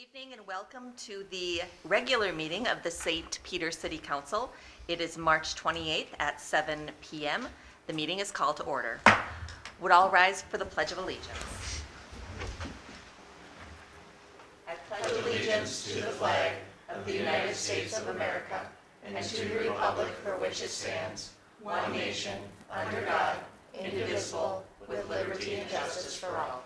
Evening and welcome to the regular meeting of the St. Peter City Council. It is March 28th at 7 p.m. The meeting is called to order. Would all rise for the Pledge of Allegiance? I pledge allegiance to the flag of the United States of America and to the republic for which it stands, one nation, under God, indivisible, with liberty and justice for all.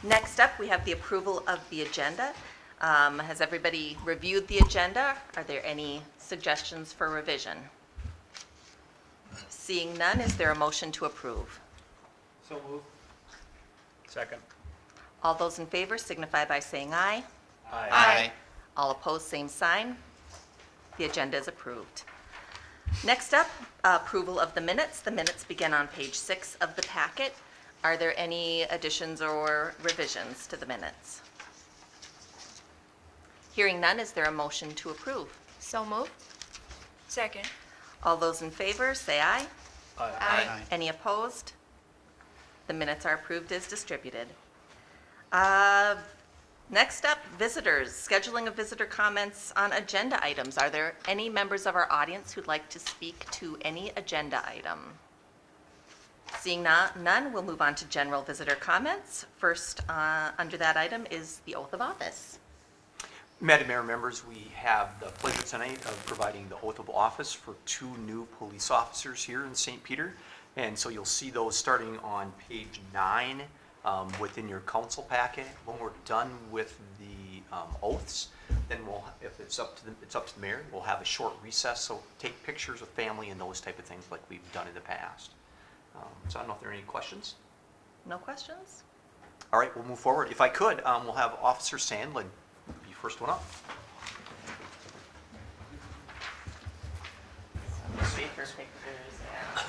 Next up, we have the approval of the agenda. Has everybody reviewed the agenda? Are there any suggestions for revision? Seeing none, is there a motion to approve? So moved. Second. All those in favor signify by saying aye. Aye. All opposed, same sign. The agenda is approved. Next up, approval of the minutes. The minutes begin on page 6 of the packet. Are there any additions or revisions to the minutes? Hearing none, is there a motion to approve? So moved. Second. All those in favor, say aye. Aye. Any opposed? The minutes are approved as distributed. Next up, visitors. Scheduling of visitor comments on agenda items. Are there any members of our audience who'd like to speak to any agenda item? Seeing none, we'll move on to general visitor comments. First, under that item is the oath of office. Madam Mayor, members, we have the pleasure tonight of providing the oath of office for 2 new police officers here in St. Peter. And so you'll see those starting on page 9 within your council packet. When we're done with the oaths, then if it's up to the mayor, we'll have a short recess. So take pictures of family and those type of things like we've done in the past. So I don't know if there are any questions. No questions? All right, we'll move forward. If I could, we'll have Officer Sandlin be first one up. Stay for pictures, yeah.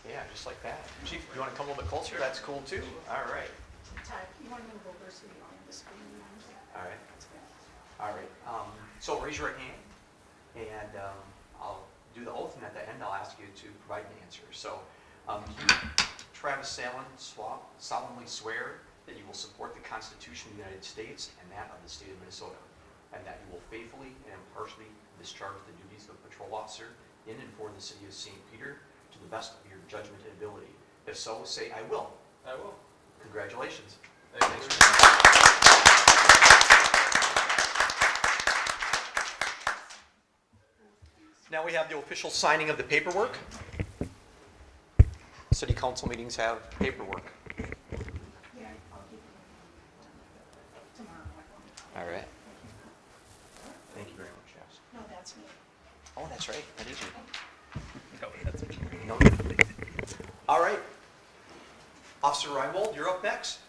Yeah, just like that. Chief, you want to come a little bit closer? That's cool too. All right. Todd, you want to move over so you don't have the screen on? All right. All right. So raise your right hand, and I'll do the oath, and at the end, I'll ask you to provide an answer. So, you, Travis Sandlin, solemnly swear that you will support the Constitution of the United States and that of the state of Minnesota, and that you will faithfully and impartially discharge the duties of patrol officer in and for the city of St. Peter to the best of your judgment and ability. If so, say, I will. I will. Congratulations. Thanks. Now we have the official signing of the paperwork. City council meetings have paperwork. Yeah, I'll keep it tomorrow. All right. Thank you very much, Jess. No, that's me. Oh, that's right. That is you. No, that's okay. No. All right. Officer Reinbold, you're up next.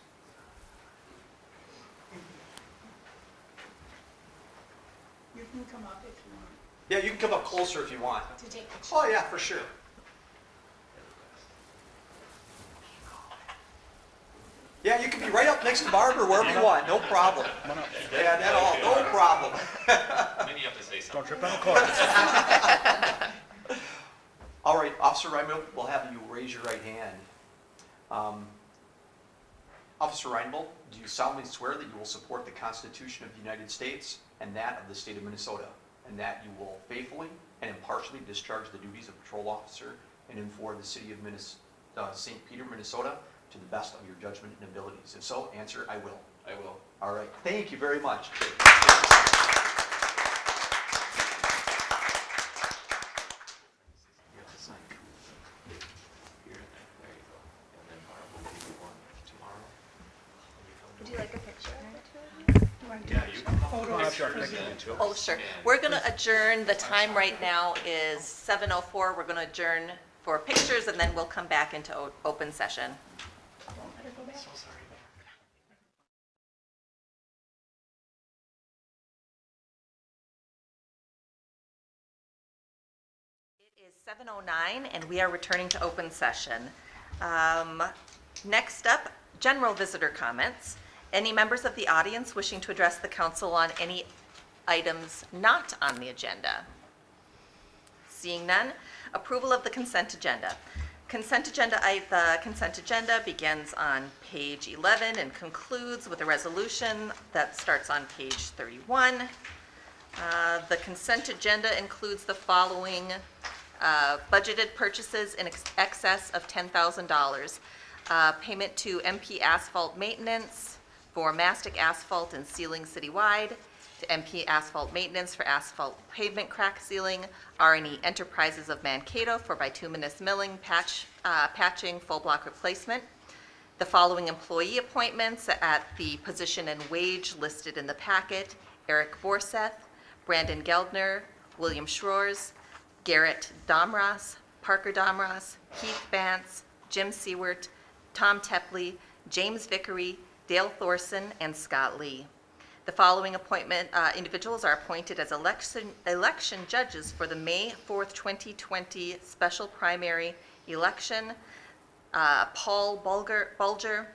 You can come up if you want Yeah, you can come up closer if you want. to take a picture. Oh, yeah, for sure. Yeah, you can be right up next to Barbara wherever you want. No problem. Yeah, that all. No problem. Maybe you have to say something. Don't trip on the cord. All right, Officer Reinbold, we'll have you raise your right hand. Officer Reinbold, do you solemnly swear that you will support the Constitution of the United States and that of the state of Minnesota, and that you will faithfully and impartially discharge the duties of patrol officer in and for the city of St. Peter, Minnesota, to the best of your judgment and abilities? If so, answer, I will. I will. All right, thank you very much. Would you like a picture? Yeah, you can. Oh, sure. We're going to adjourn. The time right now is 7:04. We're going to adjourn for pictures, and then we'll come back into open session. It is 7:09, and we are returning to open session. Next up, general visitor comments. Any members of the audience wishing to address the council on any items not on the agenda? Seeing none, approval of the consent agenda. The consent agenda begins on page 11 and concludes with a resolution that starts on page 31. The consent agenda includes the following budgeted purchases in excess of $10,000. Payment to MP Asphalt Maintenance for mastic asphalt and sealing citywide, to MP Asphalt Maintenance for asphalt pavement crack sealing, R&E Enterprises of Mankato for bituminous milling, patching, full block replacement. The following employee appointments at the position and wage listed in the packet: Eric Borseth, Brandon Geldner, William Schroers, Garrett Domras, Parker Domras, Keith Vance, Jim Seward, Tom Tepley, James Vickery, Dale Thorson, and Scott Lee. The following individuals are appointed as election judges for the May 4th, 2020 special primary election: Paul Bulger,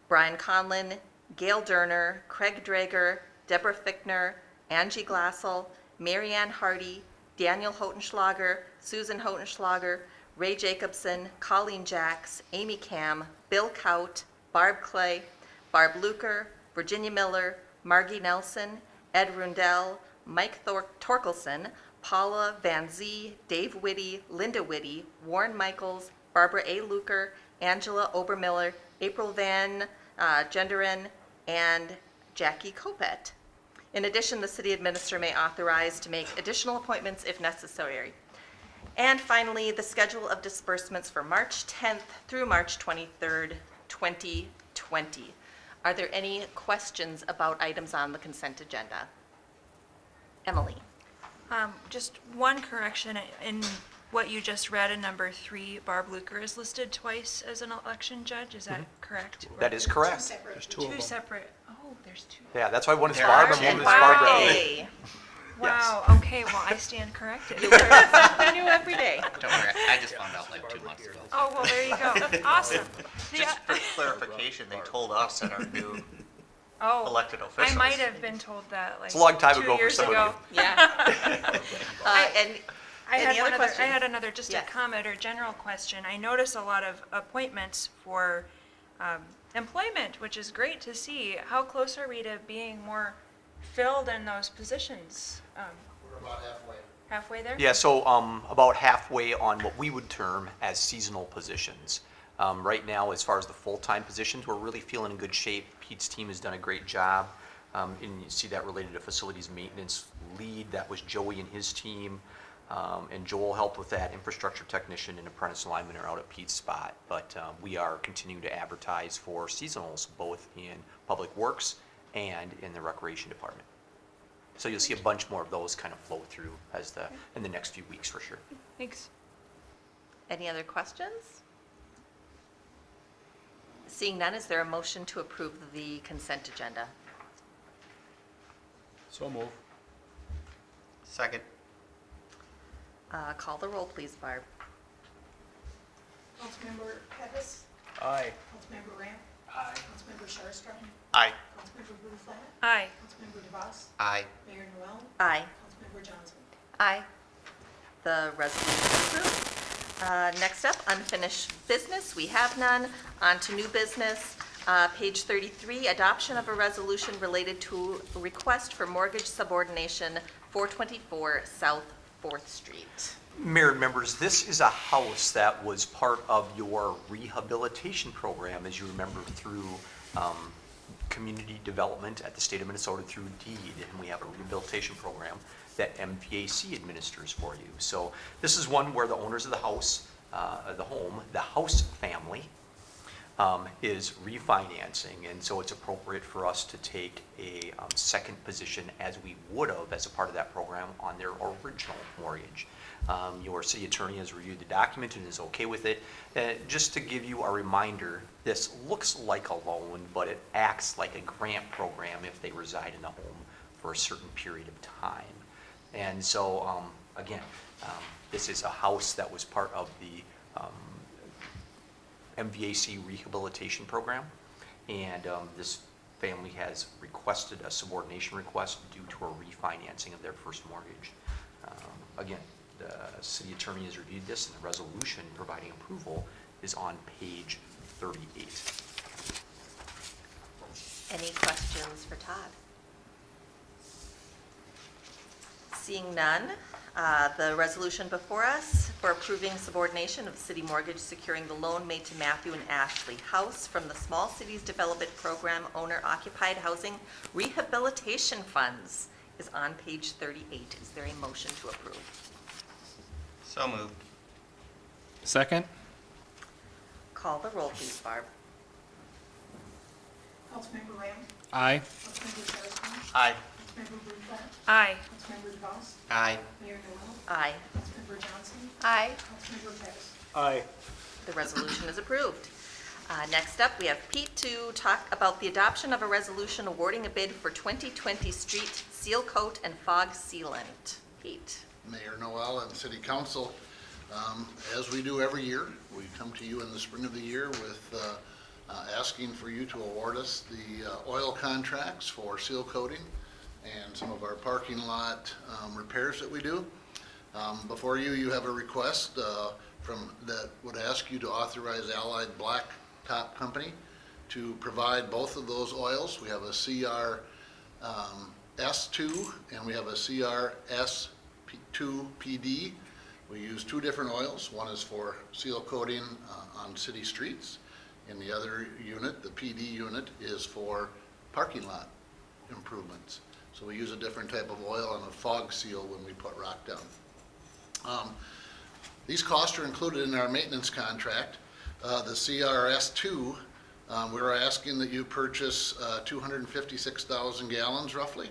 Brian Conlon, Gail Derner, Craig Drager, Deborah Fickner, Angie Glassel, Marianne Hardy, Daniel Hotenschlager, Susan Hotenschlager, Ray Jacobson, Colleen Jacks, Amy Cam, Bill Kaut, Barb Clay, Barb Luker, Virginia Miller, Margie Nelson, Ed Rundell, Mike Torkelson, Paula Van Zee, Dave Whitty, Linda Whitty, Warren Michaels, Barbara A. Luker, Angela Obermiller, April Van Genderen, and Jackie Kopet. In addition, the city administrator may authorize to make additional appointments if necessary. And finally, the schedule of disbursements for March 10th through March 23rd, 2020. Are there any questions about items on the consent agenda? Emily? Just one correction. In what you just read in number 3, Barb Luker is listed twice as an election judge. Is that correct? That is correct. Separate. Two separate. Oh, there's two. Yeah, that's why one is There Barb are and one two. is Barbara A. Hey, Wow. Okay. Well, I stand corrected. you learn something new every day. Don't worry, I just found out like 2 months ago. Oh, well, there you go. Awesome. Just for clarification, they told us that our new Oh, elected I officials. might have been told that like It's a long time 2 ago for years some of ago. Yeah. And I Any had other one other, questions? I had another, just Yes. a comment or general question. I notice a lot of appointments for employment, which is great to see. How close are we to being more filled in those positions? We're about halfway. Halfway there? Yeah, so about halfway on what we would term as seasonal positions. Right now, as far as the full-time positions, we're really feeling in good shape. Pete's team has done a great job. And you see that related to facilities maintenance lead. That was Joey and his team. And Joel helped with that. Infrastructure technician and apprentice lineman are out at Pete's spot. But we are continuing to advertise for seasonals, both in public works and in the recreation department. So you'll see a bunch more of those kind of flow through as in the next few weeks for sure. Thanks. any other questions? Seeing none, is there a motion to approve the consent agenda? So move. Second. Call the roll, please, Barb. Councilmember Pettis, Aye. Councilmember Ramp, Aye. Councilmember Sharpstra, Aye. Councilmember Blueflat, Aye. Councilmember DeVos, Aye. Mayor Noel, Aye. Councilmember Johnson. Aye. The resolution is approved. Next up, unfinished business. We have none. On to new business. Page 33, adoption of a resolution related to a request for mortgage subordination, 424 South 4th Street. Mayor and members, this is a house that was part of your rehabilitation program, as you remember, through community development at the state of Minnesota through DEED, and we have a rehabilitation program that MVAC administers for you. So this is one where the owners of the house, the house family, is refinancing, and so it's appropriate for us to take a second position as we would have as a part of that program on their original mortgage. Your city attorney has reviewed the document and is okay with it. Just to give you a reminder, this looks like a loan, but it acts like a grant program if they reside in the home for a certain period of time. And so, again, this is a house that was part of the MVAC rehabilitation program, and this family has requested a subordination request due to a refinancing of their first mortgage. Again, the city attorney has reviewed this, and the resolution providing approval is on page 38. Any questions for Todd? Seeing none, the resolution before us for approving subordination of city mortgage securing the loan made to Matthew and Ashley House from the Small Cities Development Program Owner-Occupied Housing Rehabilitation Funds is on page 38. Is there a motion to approve? So moved. Second? Call the roll, please, Barb. Councilmember Ram, Aye. Councilmember Sherrison, Aye. Councilmember Bluefett, Aye. Councilmember DeVos, Aye. Mayor Noel, Aye. Councilmember Johnson, Aye. Councilmember Pettis. Aye. The resolution is approved. Next up, we have Pete to talk about the adoption of a resolution awarding a bid for 2020 street seal coat and fog sealant. Pete. Mayor Noel and City Council, as we do every year, we come to you in the spring of the year with asking for you to award us the oil contracts for seal coating and some of our parking lot repairs that we do. Before you, you have a request that would ask you to authorize Allied Blacktop Company to provide both of those oils. We have a CR S2 and we have a CR S2 PD. We use two different oils. One is for seal coating on city streets, and the other unit, the PD unit, is for parking lot improvements. So we use a different type of oil and a fog seal when we put rock down. These costs are included in our maintenance contract. The CRS2, we're asking that you purchase 256,000 gallons roughly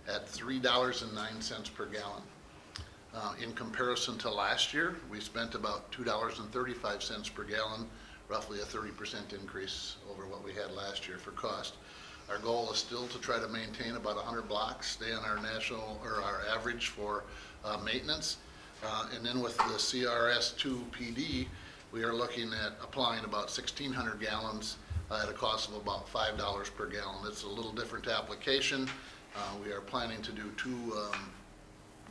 at $3.09 per gallon. In comparison to last year, we spent about $2.35 per gallon, roughly a 30% increase over what we had last year for cost. Our goal is still to try to maintain about 100 blocks, stay on our national or our average for maintenance. And then with the CRS2 PD, we are looking at applying about 1,600 gallons at a cost of about $5 per gallon. It's a little different application. We are planning to do two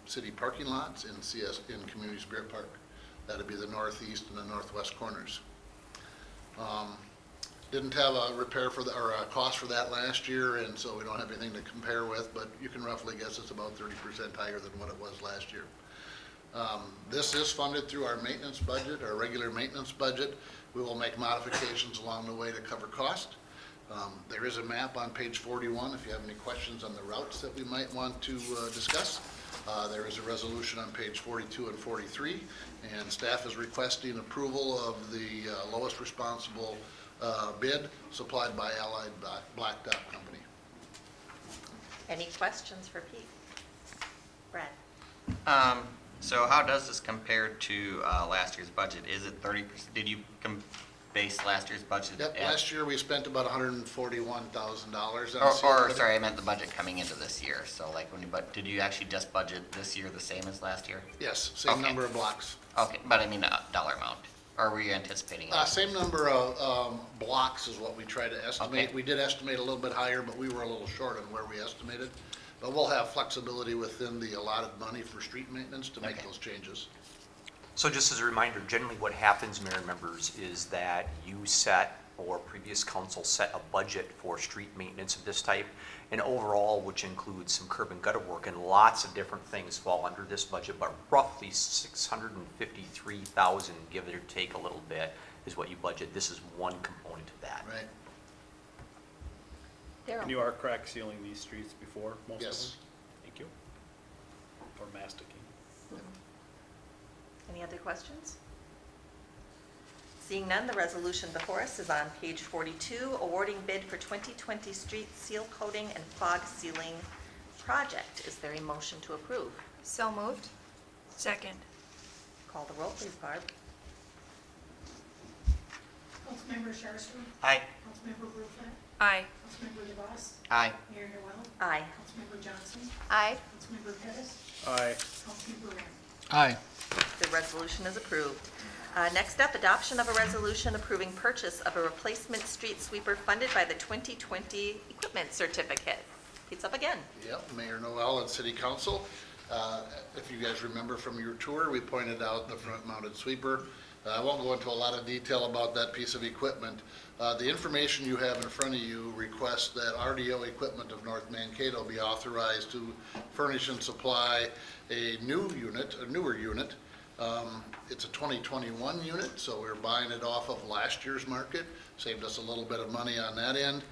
city parking lots in Community Spirit Park. That'll be the northeast and the northwest corners. Didn't have a repair for or a cost for that last year, and so we don't have anything to compare with, but you can roughly guess it's about 30% higher than what it was last year. This is funded through our maintenance budget, our regular maintenance budget. We will make modifications along the way to cover cost. There is a map on page 41 if you have any questions on the routes that we might want to discuss. There is a resolution on page 42 and 43, and staff is requesting approval of the lowest responsible bid supplied by Allied Blacktop Company. Any questions for Pete? Brad? So how does this compare to last year's budget? Is it 30%? Did you base last year's budget? Yep, last year we spent about $141,000 on Or sorry, I meant the budget coming into this year. So like when you, but did you actually just budget this year the same as last year? Yes, same Okay. number of blocks. Okay, but I mean dollar amount. Or were you anticipating? Same number of blocks is what we try to estimate. Okay. We did estimate a little bit higher, but we were a little short on where we estimated. But we'll have flexibility within the allotted money for street maintenance to make Okay. those changes. So just as a reminder, generally what happens, Mayor and members, is that you set, or previous council set a budget for street maintenance of this type, and overall, which includes some curb and gutter work, and lots of different things fall under this budget, but roughly 653,000, give it or take a little bit, is what you budget. This is one component of that. Right? And you are crack sealing these streets before, most of them? Yes. Thank you. Or masticing. Any other questions? Seeing none, the resolution before us is on page 42, awarding bid for 2020 street seal coating and fog sealing project. Is there a motion to approve? So moved. Second. Call the roll, please, Barb. Councilmember Sherrison, Aye. Councilmember Bluefett, Aye. Councilmember DeVos, Aye. Mayor Noel, Aye. Councilmember Johnson, Aye. Councilmember Pettis, Aye. Councilmember Ram. Aye. The resolution is approved. Next up, adoption of a resolution approving purchase of a replacement street sweeper funded by the 2020 equipment equipment certificate. Pete's up again. Yep, Mayor Noel and City Council. If you guys remember from your tour, we pointed out the front-mounted sweeper. I won't go into a lot of detail about that piece of equipment. The information you have in front of you requests that RDO Equipment of North Mankato be authorized to furnish and supply a newer unit. It's a 2021 unit, so we're buying it off of last year's market. Saved us a little bit of money on that end.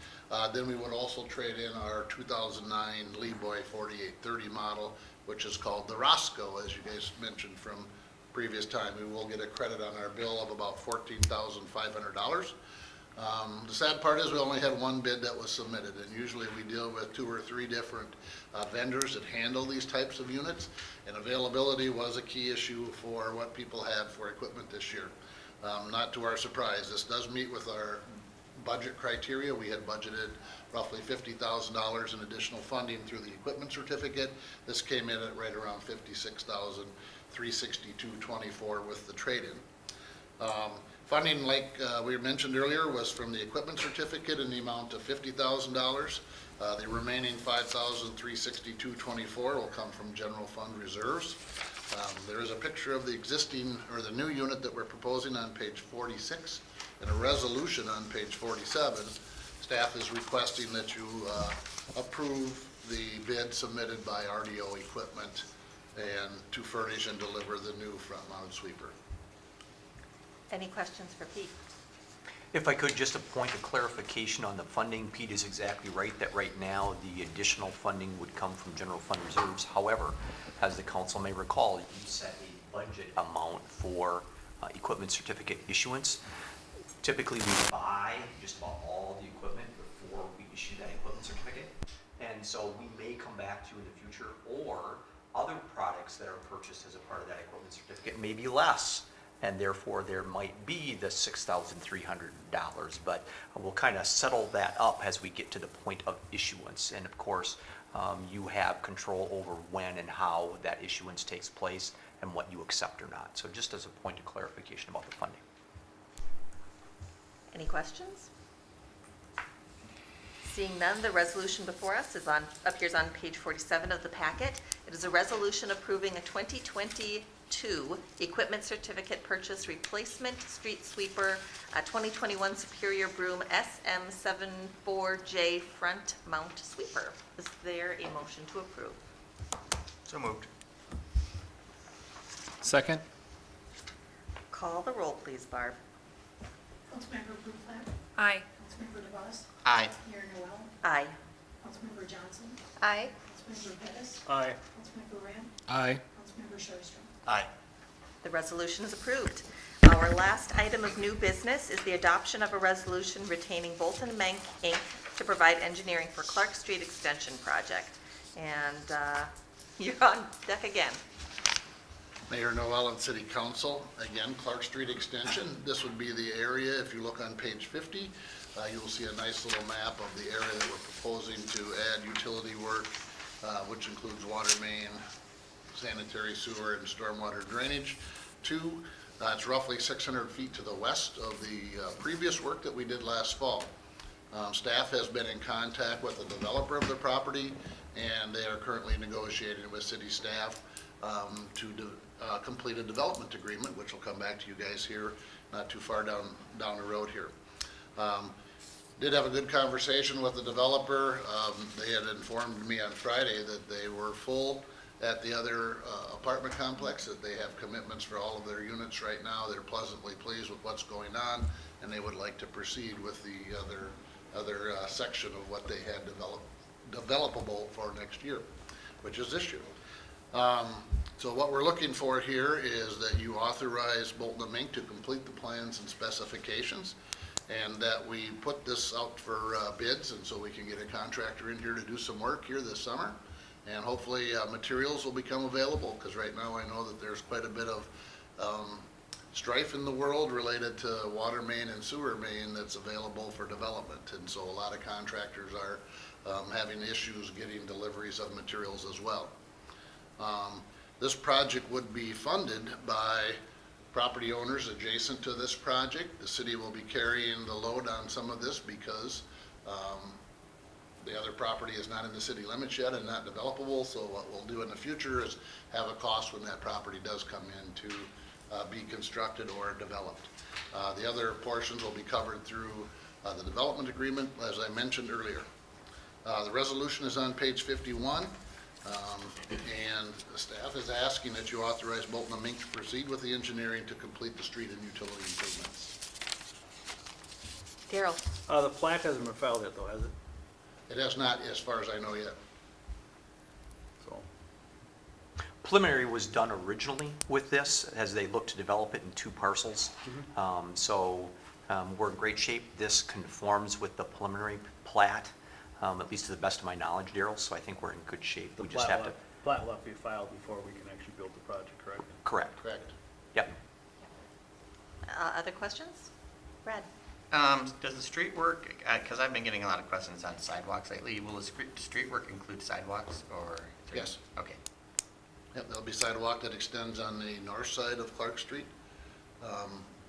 Then we would also trade in our 2009 Leeboy 4830 model, which is called the Roscoe, as you guys mentioned from previous time. We will get a credit on our bill of about $14,500. The sad part is we only had one bid that was submitted, and usually we deal with 2 or 3 different vendors that handle these types of units, and availability was a key issue for what people had for equipment this year. Not to our surprise, this does meet with our budget criteria. We had budgeted roughly $50,000 in additional funding through the equipment certificate. This came in at right around $56,362.24 with the trade-in. Funding, like we mentioned earlier, was from the equipment certificate in the amount of $50,000. The remaining $5,362.24 will come from general fund reserves. There is a picture of the existing, or the new unit that we're proposing on page 46, and a resolution on page 47. Staff is requesting that you approve the bid submitted by RDO Equipment and to furnish and deliver the new front-mounted sweeper. Any questions for Pete? If I could, just a point of clarification on the funding. Pete is exactly right that right now the additional funding would come from general fund reserves. However, as the council may recall, you set a budget amount for equipment certificate issuance. Typically, we buy just about all the equipment before we issue that equipment certificate. And so we may come back to you in the future, or other products that are purchased as a part of that equipment certificate may be less, and therefore there might be the $6,300, but we'll kind of settle that up as we get to the point of issuance. And of course, you have control over when and how that issuance takes place and what you accept or not. So just as a point of clarification about the funding. Any questions? Seeing none, the resolution before us appears on page 47 of the packet. It is a resolution approving a 2022 equipment certificate purchase replacement street sweeper, a 2021 Superior Broom SM74J front mount sweeper. Is there a motion to approve? So moved. Second? Call the roll, please, Barb. Councilmember Bruflat. Aye. Councilmember DeVos. Aye. Mayor Noel. Aye. Councilmember Johnson. Aye. Councilmember Pettis. Aye. Councilmember Ram. Aye. Councilmember Sherstrom. Aye. The resolution is approved. Our last item of new business is the adoption of a resolution retaining Bolton Menk, Inc. to provide engineering for Clark Street Extension Project. And you're on deck again. Mayor Noel and City Council, again, Clark Street Extension. This would be the area, if you look on page 50, you will see a nice little map of the area that we're proposing to add utility work, which includes water main, sanitary sewer, and stormwater drainage to. It's roughly 600 feet to the west of the previous work that we did last fall. Staff has been in contact with the developer of the property, and they are currently negotiating with city staff to complete a development agreement, which will come back to you guys here not too far down the road here. Did have a good conversation with the developer. They had informed me on Friday that they were full at the other apartment complex, that they have commitments for all of their units right now. They're pleasantly pleased with what's going on, and they would like to proceed with the other section of what they had developable for next year, which is this year. So what we're looking for here is that you authorize Bolton and Mink to complete the plans and specifications, and that we put this out for bids, and so we can get a contractor in here to do some work here this summer. And hopefully materials will become available, because right now I know that there's quite a bit of strife in the world related to water main and sewer main that's available for development. And so a lot of contractors are having issues getting deliveries of materials as well. This project would be funded by property owners adjacent to this project. The city will be carrying the load on some of this because The other property is not in the city limits yet and not developable, so what we'll do in the future is have a cost when that property does come in to be constructed or developed. The other portions will be covered through the development agreement, as I mentioned earlier. The resolution is on page 51, and the staff is asking that you authorize Bolton and Mink to proceed with the engineering to complete the street and utility improvements. Daryl? The plat hasn't been filed yet though, has it? It has not, as far as I know yet. So, Preliminary was done originally with this, as they looked to develop it in 2 parcels. We're in great shape. This conforms with the preliminary plat, at least to the best of my knowledge, Daryl, so I think we're in good shape. the We just have to, plat will have to be filed before we can actually build the project, correct? correct. Correct. Yep. Other questions? Brad? Does the street work, because I've been getting a lot of questions on sidewalks lately, will the street work include sidewalks or? Yes. Okay. Yep, there'll be sidewalk that extends on the north side of Clark Street,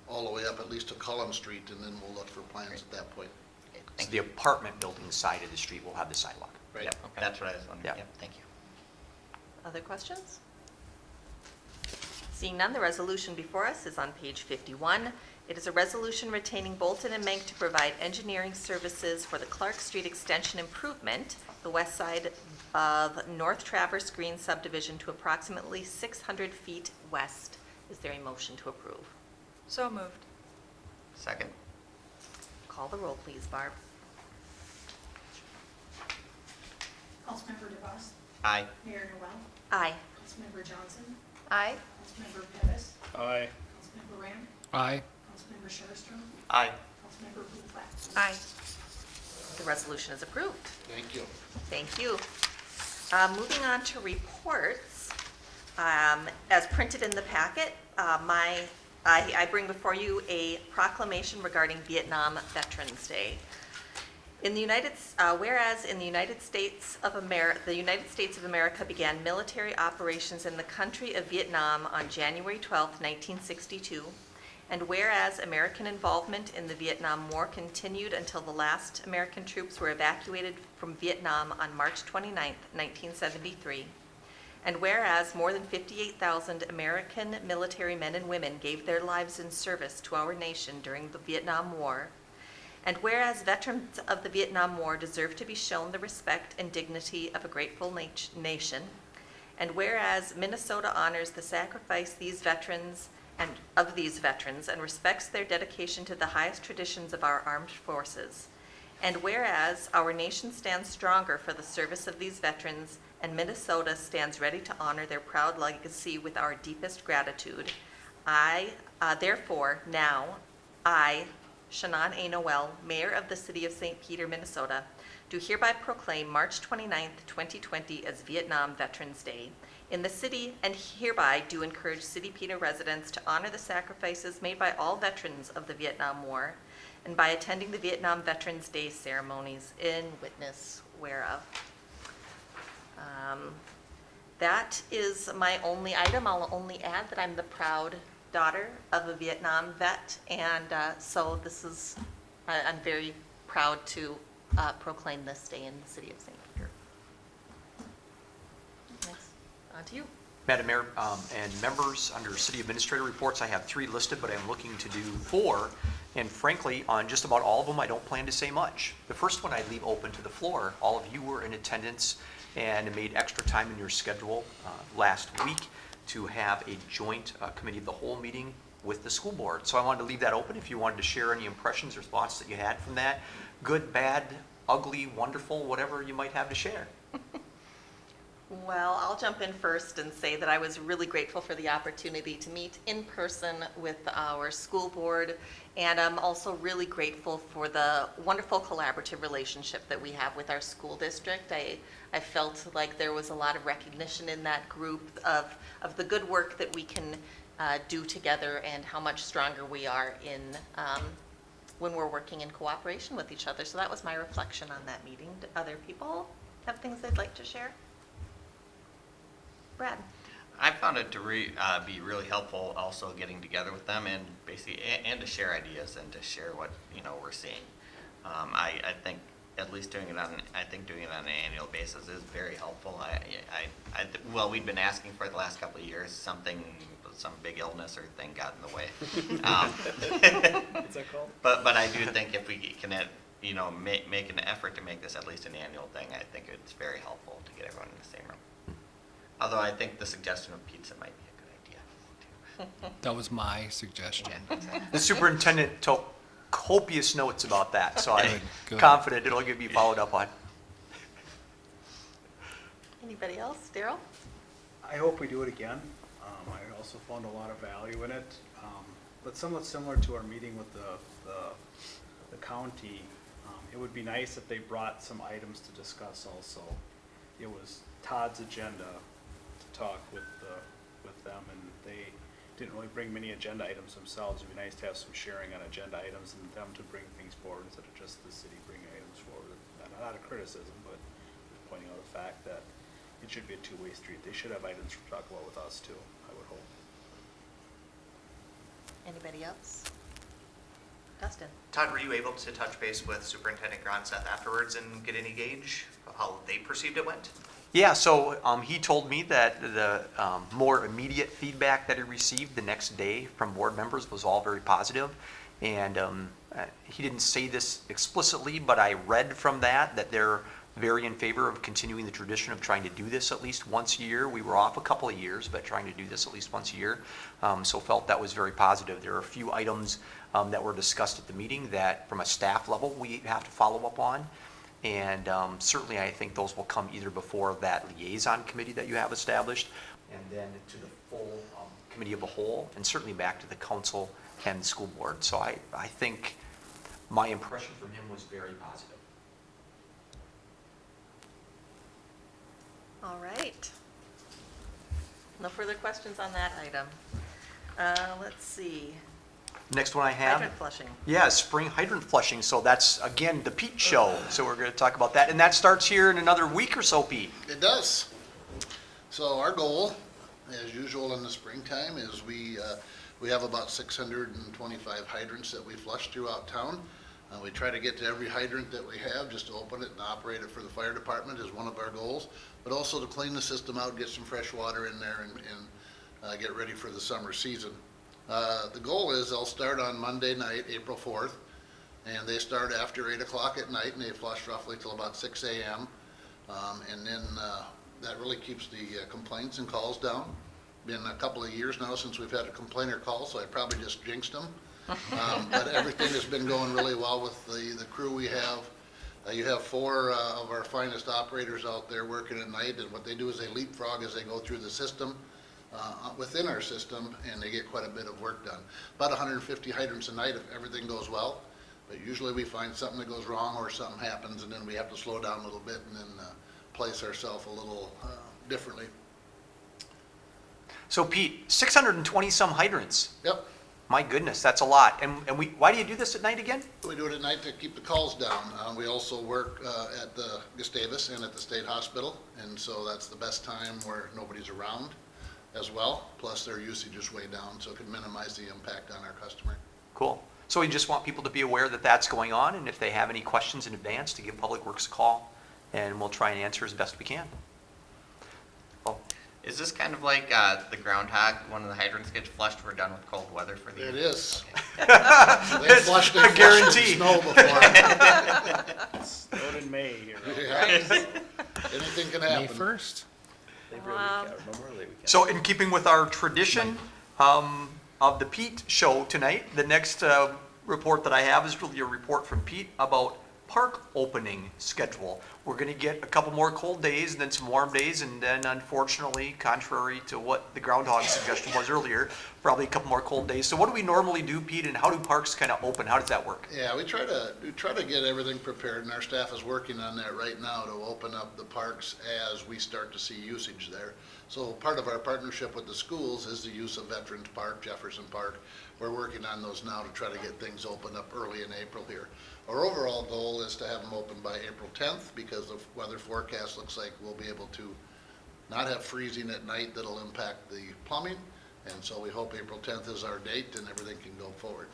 all the way up at least to Cullen Street, and then we'll look for plans at that point. Okay, So thank the you. apartment building side of the street will have the sidewalk. Right. Yep, that's what I was wondering. Yeah. Yep, thank you. Other questions? Seeing none, the resolution before us is on page 51. It is a resolution retaining Bolton and Mink to provide engineering services for the Clark Street Extension Improvement, the west side of North Traverse Green subdivision to approximately 600 feet west. Is there a motion to approve? So moved. Second. Call the roll, please, Barb. Councilmember DeVos, Aye. Mayor Noel, Aye. Councilmember Johnson, Aye. Councilmember Pettis, Aye. Councilmember Ram, Aye. Councilmember Sherstrom, Aye. Councilmember Blumenfeld. Aye. The resolution is approved. Thank you. Thank you. Moving on to reports, as printed in the packet, I bring before you a proclamation regarding Vietnam Veterans Day. Whereas in the United States of America began military operations in the country of Vietnam on January 12, 1962, and whereas American involvement in the Vietnam War continued until the last American troops were evacuated from Vietnam on March 29, 1973, and whereas more than 58,000 American military men and women gave their lives in service to our nation during the Vietnam War, and whereas veterans of the Vietnam War deserve to be shown the respect and dignity of a grateful nation, and whereas Minnesota honors the sacrifice these veterans and respects their dedication to the highest traditions of our armed forces, and whereas our nation stands stronger for the service of these veterans and Minnesota stands ready to honor their proud legacy with our deepest gratitude, therefore, I, Shannon A. Noel, Mayor of the City of St. Peter, Minnesota, do hereby proclaim March 29, 2020 as Vietnam Veterans Day in the city, and hereby do encourage City Peter residents to honor the sacrifices made by all veterans of the Vietnam War, and by attending the Vietnam Veterans Day ceremonies in witness whereof. That is my only item. I'll only add that I'm the proud daughter of a Vietnam vet, and so this is, I'm very proud to proclaim this day in the city of St. Peter. Next, on to you. Madam Mayor and members, under City Administrator reports, I have 3 listed, but I'm looking to do 4. And frankly, on just about all of them, I don't plan to say much. The first one I leave open to the floor. All of you were in attendance and made extra time in your schedule last week to have a joint committee of the whole meeting with the school board. So I wanted to leave that open if you wanted to share any impressions or thoughts that you had from that. Good, bad, ugly, wonderful, whatever you might have to share. Well, I'll jump in first and say that I was really grateful for the opportunity to meet in person with our school board, and I'm also really grateful for the wonderful collaborative relationship that we have with our school district. I felt like there was a lot of recognition in that group of the good work that we can do together and how much stronger we are in when we're working in cooperation with each other. So that was my reflection on that meeting. Do other people have things they'd like to share? Brad? I found it to be really helpful also getting together with them and basically and to share ideas and to share what we're seeing. I think at least doing it on, I think doing it on an annual basis is very helpful. Well, we've been asking for it the last couple of years, some big illness or thing got in the way. What's that called? But I do think if we can, make an effort to make this at least an annual thing, I think it's very helpful to get everyone in the same room. Although I think the suggestion of pizza might be a good idea. That was my suggestion. The superintendent took copious notes about that, so I'm Good. confident it'll be followed up on. Anybody else? Daryl? I hope we do it again. I also found a lot of value in it, but somewhat similar to our meeting with the county. It would be nice if they brought some items to discuss also. It was Todd's agenda to talk with them, and they didn't really bring many agenda items themselves. It'd be nice to have some sharing on agenda items and them to bring things forward instead of just the city bringing items forward. Not a criticism, but pointing out the fact that it should be a two-way street. They should have items to talk about with us too, I would hope. Anybody else? Dustin? Todd, were you able to touch base with Superintendent Gronseth afterwards and get any gauge of how they perceived it went? Yeah, so he told me that the more immediate feedback that he received the next day from board members was all very positive. And he didn't say this explicitly, but I read from that they're very in favor of continuing the tradition of trying to do this at least once a year. We were off a couple of years, but trying to do this at least once a year. So felt that was very positive. There are a few items that were discussed at the meeting that from a staff level we have to follow up on. And certainly I think those will come either before that liaison committee that you have established, and then to the full committee of the whole, and certainly back to the council and the school board. So I think my impression from him was very positive. All right. No further questions on that item. Let's see. Next one I have. Hydrant flushing. Yeah, spring hydrant flushing. So that's, again, the Pete show. So we're going to talk about that. And that starts here in another week or so, Pete. It does. So our goal, as usual in the springtime, is we have about 625 hydrants that we flush throughout town. We try to get to every hydrant that we have, just to open it and operate it for the fire department is one of our goals, but also to clean the system out, get some fresh water in there, and get ready for the summer season. The goal is they'll start on Monday night, April 4th, and they start after 8 o'clock at night, and they flush roughly till about 6 a.m. And then that really keeps the complaints and calls down. Been a couple of years now since we've had a complainer call, so I probably just jinxed them. But everything has been going really well with the crew we have. You have 4 of our finest operators out there working at night, and what they do is they leapfrog as they go through the system, within our system, and they get quite a bit of work done. About 150 hydrants a night if everything goes well, but usually we find something that goes wrong or something happens, and then we have to slow down a little bit and then place ourselves a little differently. So Pete, 620 some hydrants. Yep. My goodness, that's a lot. And why do you do this at night again? We do it at night to keep the calls down. We also work at the Gustavus and at the state hospital, and so that's the best time where nobody's around as well. Plus their usage is way down, so it can minimize the impact on our customer. Cool. So we just want people to be aware that that's going on, and if they have any questions in advance, to give Public Works a call, and we'll try and answer as best we can. Oh. Is this kind of like the groundhog, one of the hydrants gets flushed, we're done with cold weather for the year? It is. Okay. They flushed a guarantee. in snow before. Snowed in May here. Yeah. Anything can May happen. 1st? Labor weekend, Memorial Day weekend. So in keeping with our tradition of the Pete show tonight, the next report that I have is really a report from Pete about park opening schedule. We're going to get a couple more cold days and then some warm days, and then unfortunately, contrary to what the groundhog suggestion was earlier, probably a couple more cold days. So what do we normally do, Pete, and how do parks kind of open? How does that work? Yeah, we try to get everything prepared, and our staff is working on that right now to open up the parks as we start to see usage there. So part of our partnership with the schools is the use of Veterans Park, Jefferson Park. We're working on those now to try to get things opened up early in April here. Our overall goal is to have them open by April 10th because the weather forecast looks like we'll be able to not have freezing at night that'll impact the plumbing. And so we hope April 10th is our date and everything can go forward.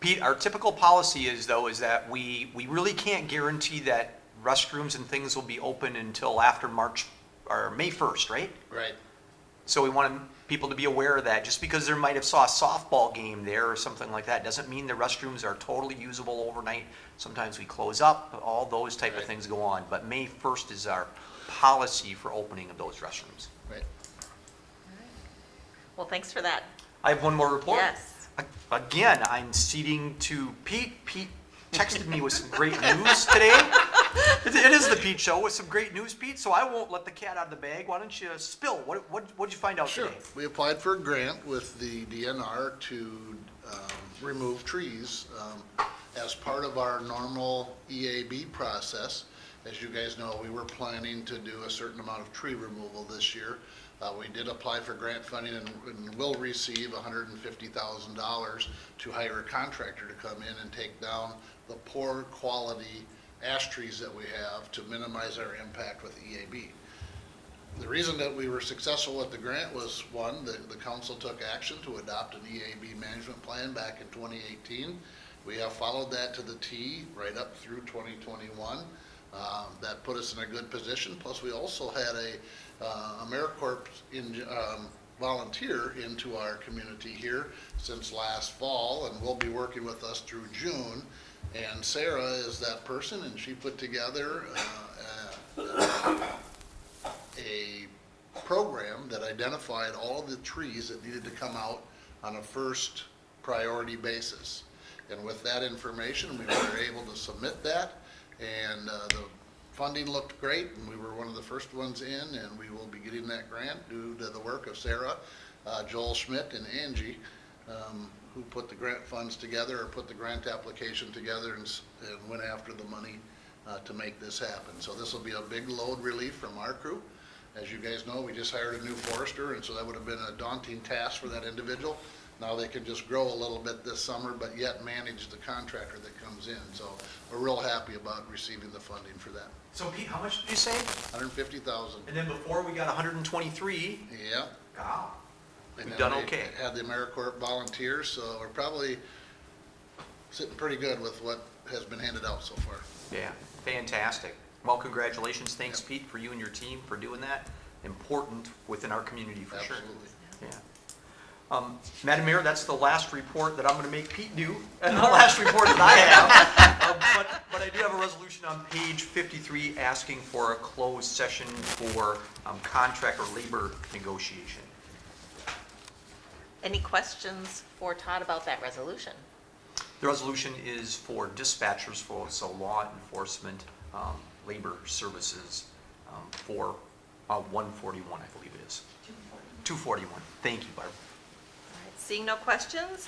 Pete, our typical policy is that we really can't guarantee that restrooms and things will be open until after March, or May 1st, right? Right. So we want people to be aware of that. Just because there might have saw a softball game there or something like that, doesn't mean the restrooms are totally usable overnight. Sometimes we close up, all those type of Right. things go on. But May 1st is our policy for opening of those restrooms. Right. Well, thanks for that. I have one more report. Yes. Again, I'm ceding to Pete. Pete texted me with some great news today. It is the Pete Show with some great news, Pete, so I won't let the cat out of the bag. Why don't you spill? What'd you find out Sure. today? We applied for a grant with the DNR to remove trees as part of our normal EAB process. As you guys know, we were planning to do a certain amount of tree removal this year. We did apply for grant funding and will receive $150,000 to hire a contractor to come in and take down the poor quality ash trees that we have to minimize our impact with EAB. The reason that we were successful with the grant was, one, the council took action to adopt an EAB management plan back in 2018. We have followed that to the T right up through 2021. That put us in a good position. Plus, we also had a AmeriCorps volunteer into our community here since last fall, and will be working with us through June. And Sarah is that person, and she put together a program that identified all of the trees that needed to come out on a first priority basis. And with that information, we were able to submit that, and the funding looked great, and we were one of the first ones in, and we will be getting that grant due to the work of Sarah, Joel Schmidt, and Angie, who put the grant funds together, or put the grant application together and went after the money to make this happen. So this will be a big load relief from our crew. As you guys know, we just hired a new forester, and so that would have been a daunting task for that individual. Now they can just grow a little bit this summer, but yet manage the contractor that comes in. So we're real happy about receiving the funding for that. So Pete, how much did you say? $150,000. And then before we got 123. Yeah. Wow. And We've then done we okay. had the AmeriCorps volunteers, so we're probably sitting pretty good with what has been handed out so far. Yeah, fantastic. Well, congratulations. Thanks, Pete, for you and your team for doing that. Important within our community for sure. Absolutely. Yeah. Madam Mayor, that's the last report that I'm going to make Pete do, and the last report that I have. But I do have a resolution on page 53 asking for a closed session for contract or labor negotiation. Any questions for Todd about that resolution? The resolution is for dispatchers, so law enforcement, labor services for 141, I believe it is. 241. Thank you, Barb. Seeing no questions,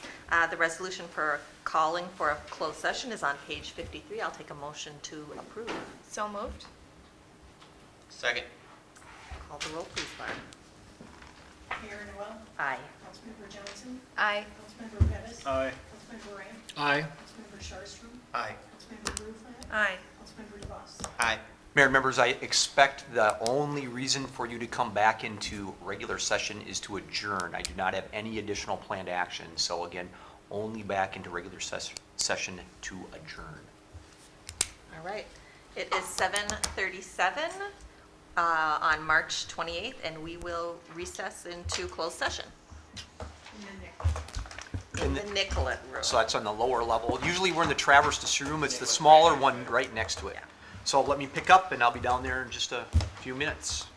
the resolution for calling for a closed session is on page 53. I'll take a motion to approve. So moved? Second. Call the roll, please, Barb. Mayor Noel, Aye. Councilmember Johnson, Aye. Councilmember Pettis, Aye. Councilmember Ramp, Aye. Councilmember Sharstrom, Aye. Councilmember Bruflat, Aye. Councilmember DeVos. Aye. Mayor and members, I expect the only reason for you to come back into regular session is to adjourn. I do not have any additional planned action, so again, only back into regular session to adjourn. All right. It is 7:37 on March 28th, and we will recess into closed session in the Nicollet room. So that's on the lower level. Usually we're in the Traverse to room. It's the smaller one right next to it. Yeah. So let me pick up, and I'll be down there in just a few minutes.